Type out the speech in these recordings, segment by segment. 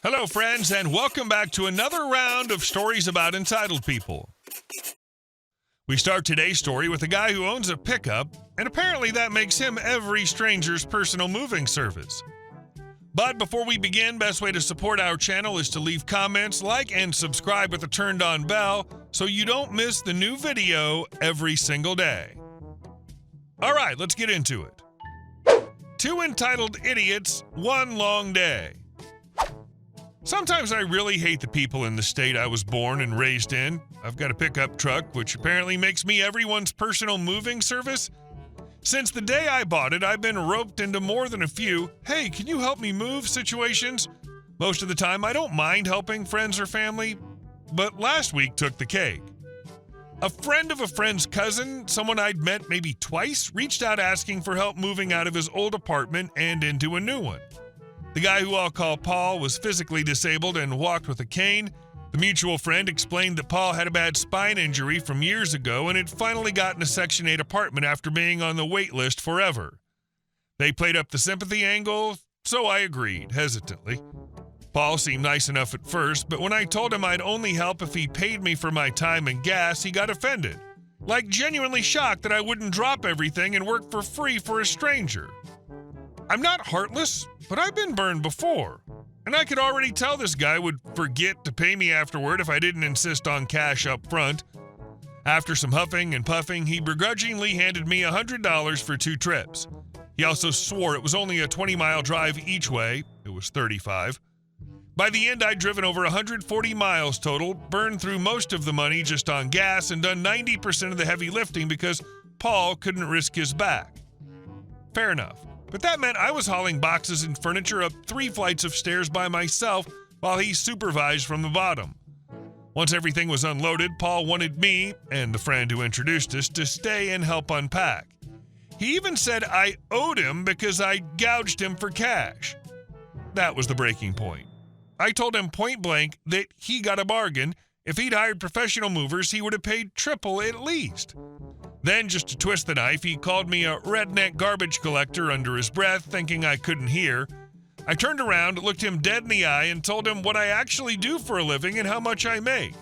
Hello, friends, and welcome back to another round of stories about entitled people. We start today's story with a guy who owns a pickup, and apparently that makes him every stranger's personal moving service. But before we begin, best way to support our channel is to leave comments, like, and subscribe with a turned-on bell so you don't miss the new video every single day. All right, let's get into it. 2 entitled idiots, 1 long day. Sometimes I really hate the people in the state I was born and raised in. I've got a pickup truck, which apparently makes me everyone's personal moving service. Since the day I bought it, I've been roped into more than a few, "Hey, can you help me move?" situations. Most of the time, I don't mind helping friends or family, but last week took the cake. A friend of a friend's cousin, someone I'd met maybe twice, reached out asking for help moving out of his old apartment and into a new one. The guy who I'll call Paul was physically disabled and walked with a cane. The mutual friend explained that Paul had a bad spine injury from years ago and had finally gotten a Section 8 apartment after being on the wait list forever. They played up the sympathy angle, so I agreed, hesitantly. Paul seemed nice enough at first, but when I told him I'd only help if he paid me for my time and gas, he got offended. Like genuinely shocked that I wouldn't drop everything and work for free for a stranger. I'm not heartless, but I've been burned before, and I could already tell this guy would forget to pay me afterward if I didn't insist on cash up front. After some huffing and puffing, he begrudgingly handed me $100 for 2 trips. He also swore it was only a 20-mile drive each way. It was 35. By the end, I'd driven over 140 miles total, burned through most of the money just on gas, and done 90% of the heavy lifting because Paul couldn't risk his back. Fair enough. But that meant I was hauling boxes and furniture up 3 flights of stairs by myself while he supervised from the bottom. Once everything was unloaded, Paul wanted me, and the friend who introduced us, to stay and help unpack. He even said I owed him because I gouged him for cash. That was the breaking point. I told him point blank that he got a bargain. If he'd hired professional movers, he would have paid triple at least. Then, just to twist the knife, he called me a redneck garbage collector under his breath, thinking I couldn't hear. I turned around, looked him dead in the eye, and told him what I actually do for a living and how much I make.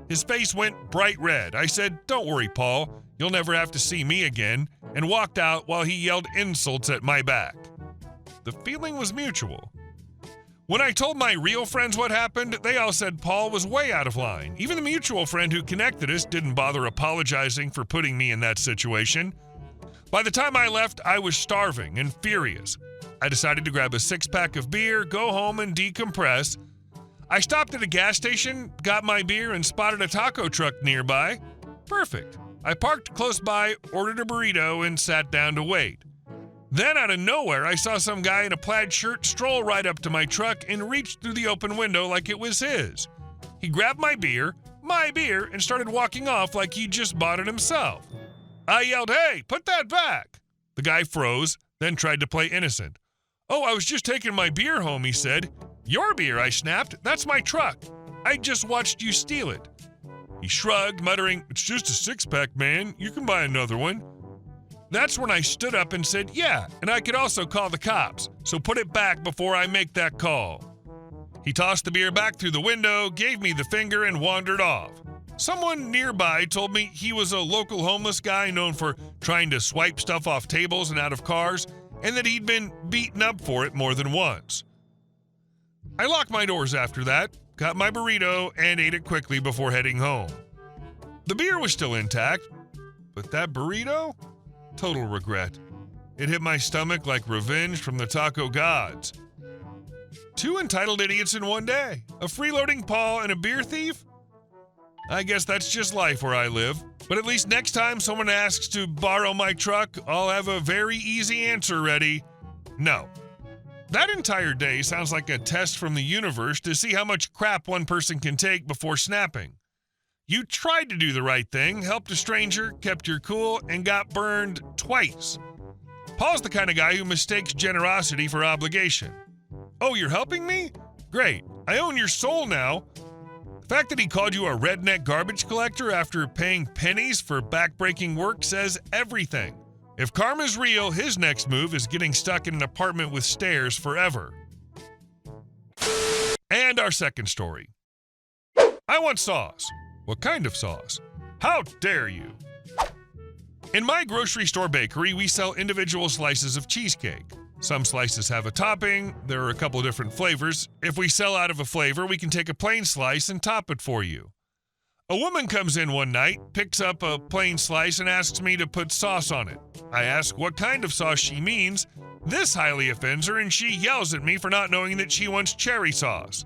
His face went bright red. I said, "Don't worry, Paul, you'll never have to see me again," and walked out while he yelled insults at my back. The feeling was mutual. When I told my real friends what happened, they all said Paul was way out of line. Even the mutual friend who connected us didn't bother apologizing for putting me in that situation. By the time I left, I was starving and furious. I decided to grab a 6-pack of beer, go home, and decompress. I stopped at a gas station, got my beer, and spotted a taco truck nearby. Perfect. I parked close by, ordered a burrito, and sat down to wait. Then, out of nowhere, I saw some guy in a plaid shirt stroll right up to my truck and reach through the open window like it was his. He grabbed my beer, and started walking off like he just bought it himself. I yelled, "Hey, put that back!" The guy froze, then tried to play innocent. "Oh, I was just taking my beer home," he said. "Your beer," I snapped. "That's my truck. I just watched you steal it." He shrugged, muttering, "It's just a 6-pack, man. You can buy another one." That's when I stood up and said, "Yeah, and I could also call the cops, so put it back before I make that call." He tossed the beer back through the window, gave me the finger, and wandered off. Someone nearby told me he was a local homeless guy known for trying to swipe stuff off tables and out of cars, and that he'd been beaten up for it more than once. I locked my doors after that, got my burrito, and ate it quickly before heading home. The beer was still intact, but that burrito? Total regret. It hit my stomach like revenge from the taco gods. 2 entitled idiots in one day. A freeloading Paul and a beer thief? I guess that's just life where I live. But at least next time someone asks to borrow my truck, I'll have a very easy answer ready. No. That entire day sounds like a test from the universe to see how much crap one person can take before snapping. You tried to do the right thing, helped a stranger, kept your cool, and got burned twice. Paul's the kind of guy who mistakes generosity for obligation. "Oh, you're helping me? Great. I own your soul now." The fact that he called you a redneck garbage collector after paying pennies for backbreaking work says everything. If karma's real, his next move is getting stuck in an apartment with stairs forever. And And our second story. I want sauce. What kind of sauce? How dare you? In my grocery store bakery, we sell individual slices of cheesecake. Some slices have a topping. There are a couple different flavors. If we sell out of a flavor, we can take a plain slice and top it for you. A woman comes in one night, picks up a plain slice, and asks me to put sauce on it. I ask what kind of sauce she means. This highly offends her, and she yells at me for not knowing that she wants cherry sauce.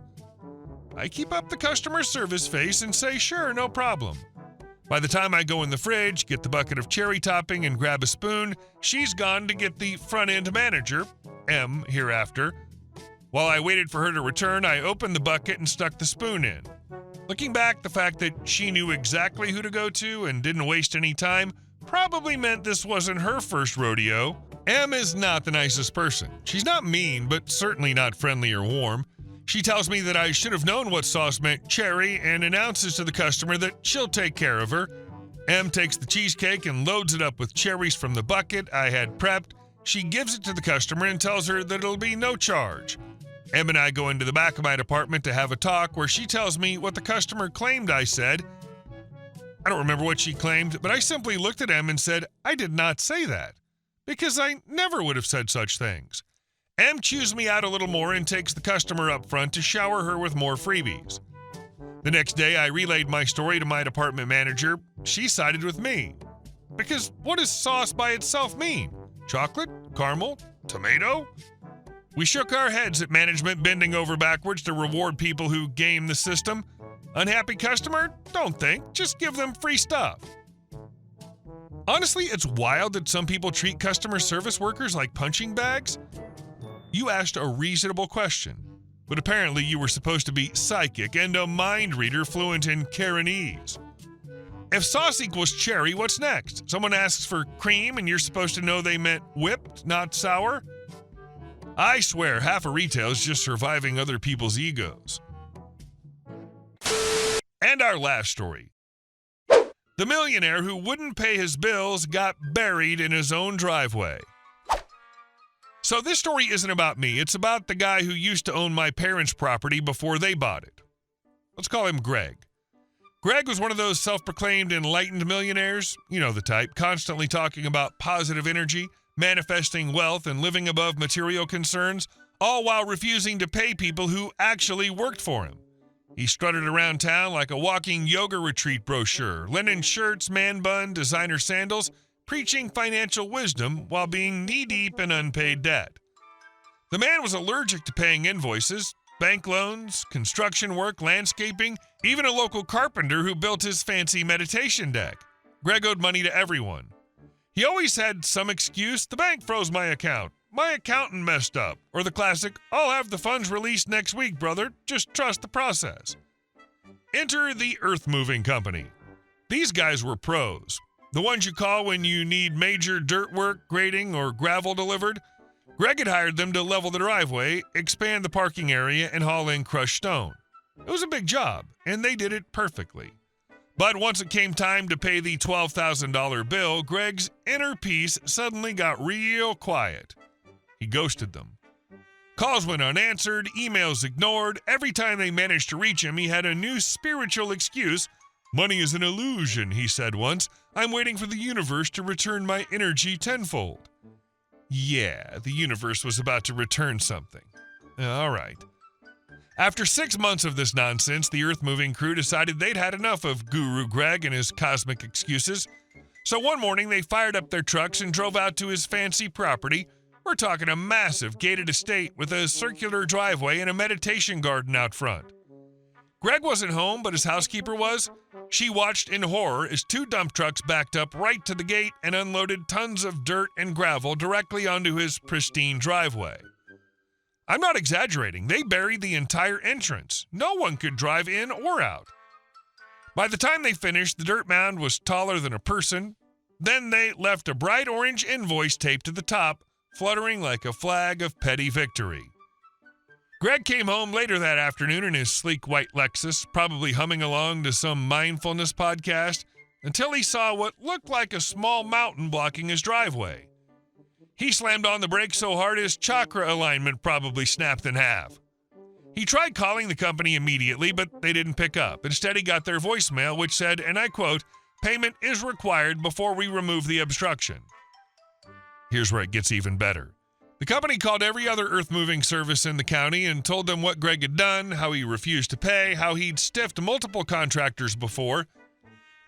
I keep up the customer service face and say, sure, no problem. By the time I go in the fridge, get the bucket of cherry topping, and grab a spoon, she's gone to get the front-end manager, M hereafter. While I waited for her to return, I opened the bucket and stuck the spoon in. Looking back, the fact that she knew exactly who to go to and didn't waste any time probably meant this wasn't her first rodeo. M is not the nicest person. She's not mean, but certainly not friendly or warm. She tells me that I should have known what sauce meant cherry and announces to the customer that she'll take care of her. M takes the cheesecake and loads it up with cherries from the bucket I had prepped. She gives it to the customer and tells her that it'll be no charge. M and I go into the back of my department to have a talk where she tells me what the customer claimed I said. I don't remember what she claimed, but I simply looked at M and said, I did not say that, because I never would have said such things. M chews me out a little more and takes the customer up front to shower her with more freebies. The next day, I relayed my story to my department manager. She sided with me. Because what does sauce by itself mean? Chocolate? Caramel? Tomato? We shook our heads at management, bending over backwards to reward people who game the system. Unhappy customer? Don't think. Just give them free stuff. Honestly, it's wild that some people treat customer service workers like punching bags. You asked a reasonable question, but apparently you were supposed to be psychic and a mind reader fluent in Karenese. If sauce equals cherry, what's next? Someone asks for cream and you're supposed to know they meant whipped, not sour? I swear half of retail is just surviving other people's egos. And our last story. The millionaire who wouldn't pay his bills got buried in his own driveway. So this story isn't about me. It's about the guy who used to own my parents' property before they bought it. Let's call him Greg. Greg was one of those self-proclaimed enlightened millionaires, you know the type, constantly talking about positive energy, manifesting wealth, and living above material concerns, all while refusing to pay people who actually worked for him. He strutted around town like a walking yoga retreat brochure, linen shirts, man bun, designer sandals, preaching financial wisdom while being knee-deep in unpaid debt. The man was allergic to paying invoices, bank loans, construction work, landscaping, even a local carpenter who built his fancy meditation deck. Greg owed money to everyone. He always had some excuse. The bank froze my account. My accountant messed up. Or the classic, I'll have the funds released next week, brother. Just trust the process. Enter the earth-moving company. These guys were pros. The ones you call when you need major dirt work, grading, or gravel delivered. Greg had hired them to level the driveway, expand the parking area, and haul in crushed stone. It was a big job, and they did it perfectly. But once it came time to pay the $12,000 bill, Greg's inner peace suddenly got real quiet. He ghosted them. Calls went unanswered, emails ignored. Every time they managed to reach him, he had a new spiritual excuse. Money is an illusion, he said once. I'm waiting for the universe to return my energy tenfold. Yeah, the universe was about to return something. All right. After 6 months of this nonsense, the earth-moving crew decided they'd had enough of Guru Greg and his cosmic excuses. So one morning, they fired up their trucks and drove out to his fancy property. We're talking a massive gated estate with a circular driveway and a meditation garden out front. Greg wasn't home, but his housekeeper was. She watched in horror as 2 dump trucks backed up right to the gate and unloaded tons of dirt and gravel directly onto his pristine driveway. I'm not exaggerating. They buried the entire entrance. No one could drive in or out. By the time they finished, the dirt mound was taller than a person. Then they left a bright orange invoice taped to the top, fluttering like a flag of petty victory. Greg came home later that afternoon in his sleek white Lexus, probably humming along to some mindfulness podcast, until he saw what looked like a small mountain blocking his driveway. He slammed on the brakes so hard his chakra alignment probably snapped in half. He tried calling the company immediately, but they didn't pick up. Instead, he got their voicemail, which said, and I quote, "Payment is required before we remove the obstruction." Here's where it gets even better. The company called every other earth-moving service in the county and told them what Greg had done, how he refused to pay, how he'd stiffed multiple contractors before.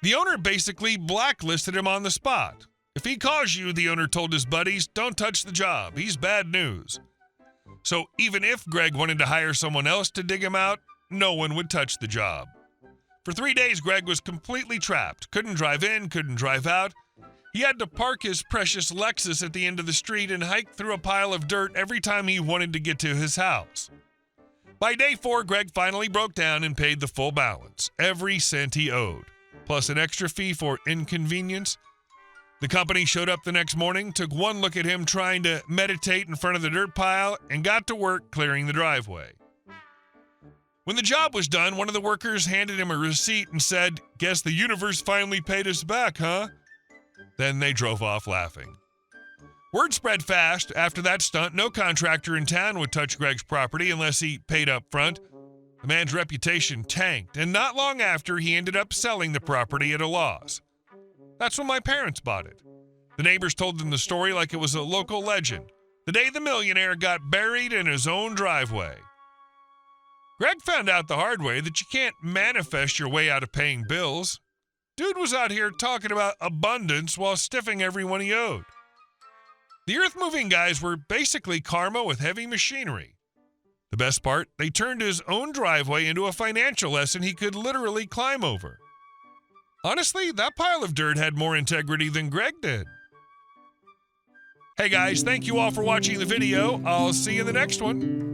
The owner basically blacklisted him on the spot. If he calls you, the owner told his buddies, don't touch the job. He's bad news. So even if Greg wanted to hire someone else to dig him out, no one would touch the job. For 3 days, Greg was completely trapped. Couldn't drive in, couldn't drive out. He had to park his precious Lexus at the end of the street and hike through a pile of dirt every time he wanted to get to his house. By day 4, Greg finally broke down and paid the full balance, every cent he owed, plus an extra fee for inconvenience. The company showed up the next morning, took one look at him trying to meditate in front of the dirt pile, and got to work clearing the driveway. When the job was done, one of the workers handed him a receipt and said, "Guess the universe finally paid us back, huh?" Then they drove off laughing. Word spread fast. After that stunt, no contractor in town would touch Greg's property unless he paid up front. The man's reputation tanked, and not long after, he ended up selling the property at a loss. That's when my parents bought it. The neighbors told them the story like it was a local legend. The day the millionaire got buried in his own driveway. Greg found out the hard way that you can't manifest your way out of paying bills. Dude was out here talking about abundance while stiffing everyone he owed. The earth-moving guys were basically karma with heavy machinery. The best part, they turned his own driveway into a financial lesson he could literally climb over. Honestly, that pile of dirt had more integrity than Greg did. Hey guys, thank you all for watching the video. I'll see you in the next one.